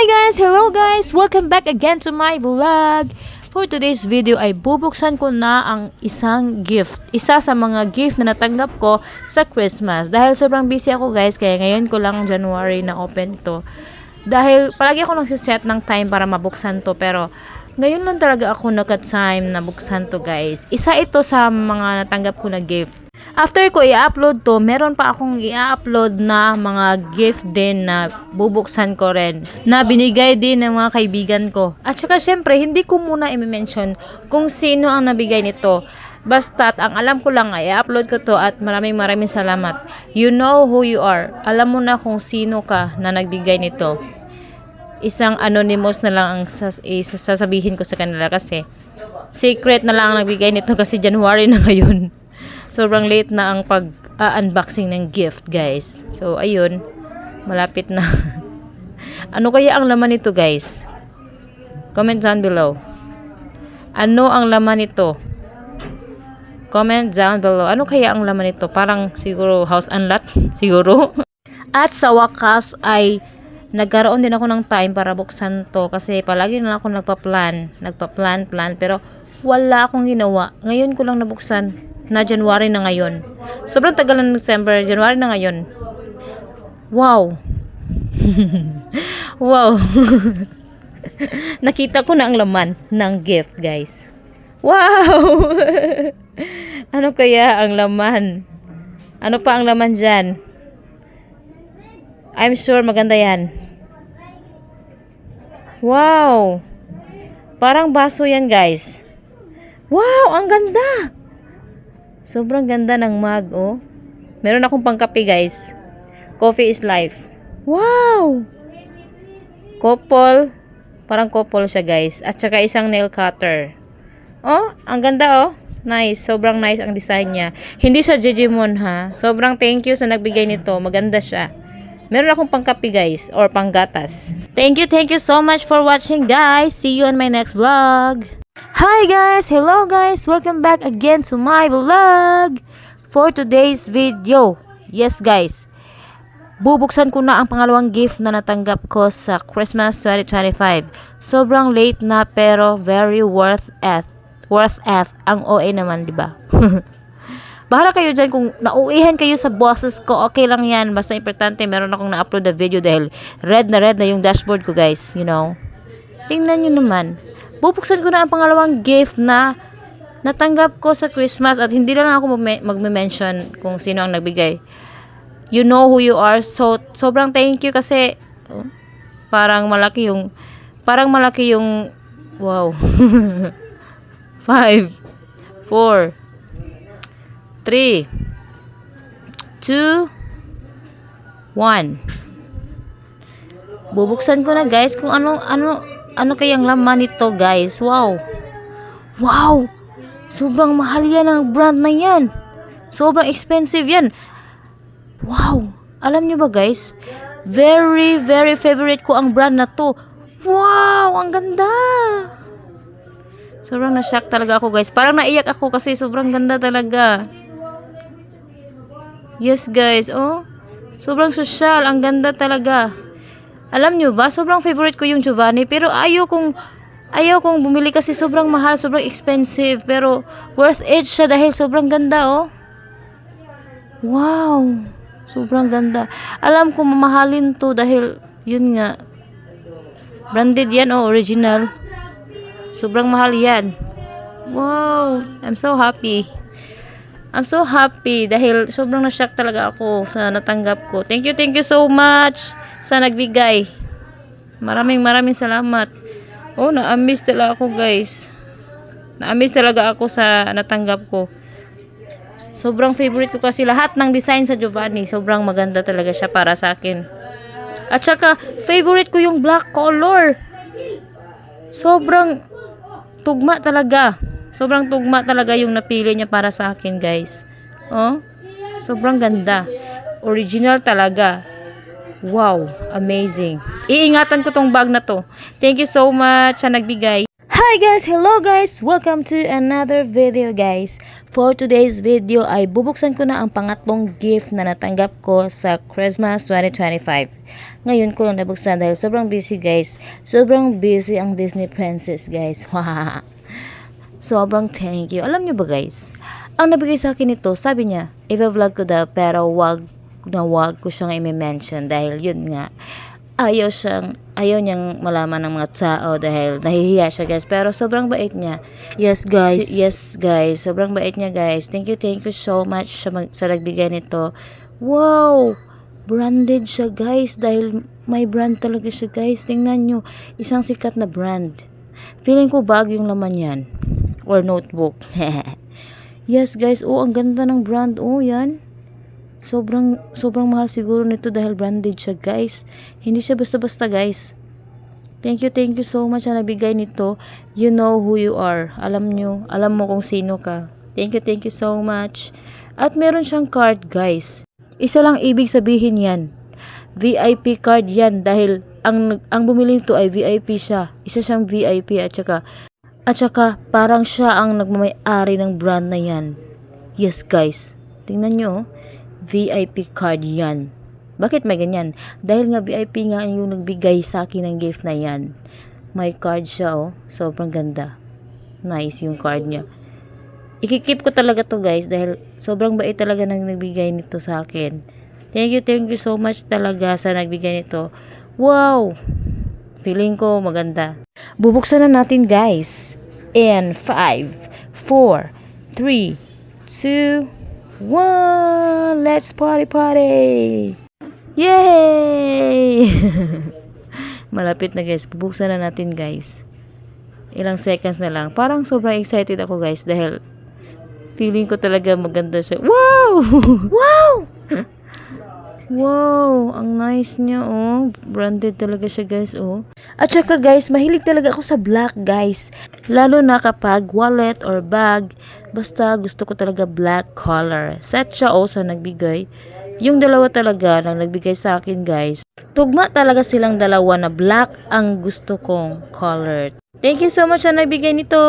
Hi guys! Hello guys! Welcome back again to my vlog! For today's video ay bubuksan ko na ang isang gift. Isa sa mga gift na natanggap ko sa Christmas. Dahil sobrang busy ako guys, kaya ngayon ko lang January na open ito. Dahil palagi ako nagsiset ng time para mabuksan to, pero ngayon lang talaga ako naka-time na buksan to guys. Isa ito sa mga natanggap ko na gift. After ko i-upload to, meron pa akong i-upload na mga gift din na bubuksan ko rin. Na binigay din ng mga kaibigan ko. At saka syempre, hindi ko muna i-mention kung sino ang nabigay nito. Basta't ang alam ko lang ay i-upload ko to at maraming salamat. You know who you are. Alam mo na kung sino ka na nagbigay nito. Isang anonymous na lang ang sasabihin ko sa kanila kasi secret na lang ang nagbigay nito kasi January na ngayon. Sobrang late na ang pag-unboxing ng gift, guys. So, ayun. Malapit na. Ano kaya ang laman nito, guys? Comment down below. Ano ang laman nito? Comment down below. Ano kaya ang laman nito? Parang siguro house unlock. Siguro. At sa wakas ay nagkaroon din ako ng time para buksan to. Kasi palagi na ako nagpa-plan, pero wala akong ginawa. Ngayon ko lang nabuksan. Na January na ngayon. Sobrang tagal ng December, January na ngayon. Wow. Wow. Nakita ko na ang laman ng gift, guys. Wow. Ano kaya ang laman? Ano pa ang laman dyan? I'm sure maganda yan. Wow. Parang baso yan, guys. Wow, ang ganda. Sobrang ganda ng mug, oh. Meron akong pangkape, guys. Coffee is life. Wow! Couple. Parang couple siya, guys. At saka isang nail cutter. Oh, ang ganda, oh. Nice. Sobrang nice ang design niya. Hindi siya Jejimon, ha. Sobrang thank you sa nagbigay nito. Maganda siya. Meron akong pangkape, guys. Or panggatas. Thank you so much for watching, guys. See you on my next vlog. Hi guys! Hello guys! Welcome back again to my vlog! For today's video, yes guys, bubuksan ko na ang pangalawang gift na natanggap ko sa Christmas 2025. Sobrang late na pero very worth it. Worth it. Ang OA naman, diba? Bahala kayo dyan kung nauihan kayo sa bosses ko, okay lang yan. Basta importante, meron akong na-upload na video dahil red na yung dashboard ko guys, you know. Tingnan nyo naman. Bubuksan ko na ang pangalawang gift na natanggap ko sa Christmas at hindi na lang ako mag-mention kung sino ang nagbigay. You know who you are. So, sobrang thank you kasi parang malaki yung wow. 5 4 3 2 1. Bubuksan ko na guys kung ano kayang laman nito guys. Wow. Wow. Sobrang mahal yan ang brand na yan. Sobrang expensive yan. Wow. Alam nyo ba guys? Very favorite ko ang brand na to. Wow. Ang ganda. Sobrang na-shock talaga ako guys. Parang naiyak ako kasi sobrang ganda talaga. Yes guys. Oh. Sobrang social. Ang ganda talaga. Alam nyo ba, sobrang favorite ko yung Giovanni, pero ayaw kong bumili kasi sobrang mahal, sobrang expensive, pero worth it siya dahil sobrang ganda, oh. Wow, sobrang ganda. Alam ko mamahalin to dahil, yun nga, branded yan, oh, original. Sobrang mahal yan. Wow, I'm so happy. I'm so happy dahil sobrang na-shock talaga ako sa natanggap ko. Thank you so much sa nagbigay. Maraming salamat. Oh, na-amaze talaga ako guys. Na-amaze talaga ako sa natanggap ko. Sobrang favorite ko kasi lahat ng design sa Giovanni. Sobrang maganda talaga siya para sa akin. At saka, favorite ko yung black color. Sobrang tugma talaga. Sobrang tugma talaga yung napili niya para sa akin guys. Oh, sobrang ganda. Original talaga. Wow, amazing. Iingatan ko tong bag na to. Thank you so much sa nagbigay. Hi Hi guys! Hello guys! Welcome to another video guys. For today's video ay bubuksan ko na ang pangatlong gift na natanggap ko sa Christmas 2025. Ngayon ko lang nabuksan dahil sobrang busy guys. Sobrang busy ang Disney Princess guys. Sobrang thank you. Alam nyo ba guys? Ang nabigay sa akin ito, sabi niya, i-vlog ko daw pero wag ko siyang i-mention dahil yun nga. Ayaw niyang malaman ng mga tao dahil nahihiya siya guys, pero sobrang bait niya. Yes guys, sobrang bait niya guys. Thank you so much sa nagbigay nito. Wow, branded siya guys, dahil may brand talaga siya guys. Tingnan nyo, isang sikat na brand. Feeling ko bag yung laman yan, or notebook. Yes guys, ang ganda ng brand. Yan. Sobrang mahal siguro nito dahil branded siya guys. Hindi siya basta-basta guys. Thank you so much na nabigay nito. You know who you are. Alam mo kung sino ka. Thank you so much. At meron siyang card guys. Isa lang ibig sabihin yan. VIP card yan dahil ang bumili nito ay VIP siya. Isa siyang VIP at saka parang siya ang nagmamay-ari ng brand na yan. Yes guys. Tingnan nyo. VIP card yan. Bakit may ganyan? Dahil nga VIP nga yung nagbigay sa akin ng gift na yan. May card siya Sobrang ganda. Nice yung card niya. Ikikip ko talaga to guys dahil sobrang bait talaga nang nagbigay nito sa akin. Thank you so much talaga sa nagbigay nito. Wow! Feeling ko maganda. Bubuksan na natin guys. In 5, 4, 3, 2, 1, let's party! Yay! Malapit na guys, bubuksan na natin guys. Ilang seconds na lang. Parang sobrang excited ako guys dahil feeling ko talaga maganda siya. Wow! Wow! Wow, ang nice niya Branded talaga siya guys At saka guys, mahilig talaga ako sa black guys. Lalo na kapag wallet or bag. Basta gusto ko talaga black color. Set siya sa nagbigay. Yung dalawa talaga nang nagbigay sa akin guys. Tugma talaga silang dalawa na black ang gusto kong color. Thank you so much na nagbigay nito.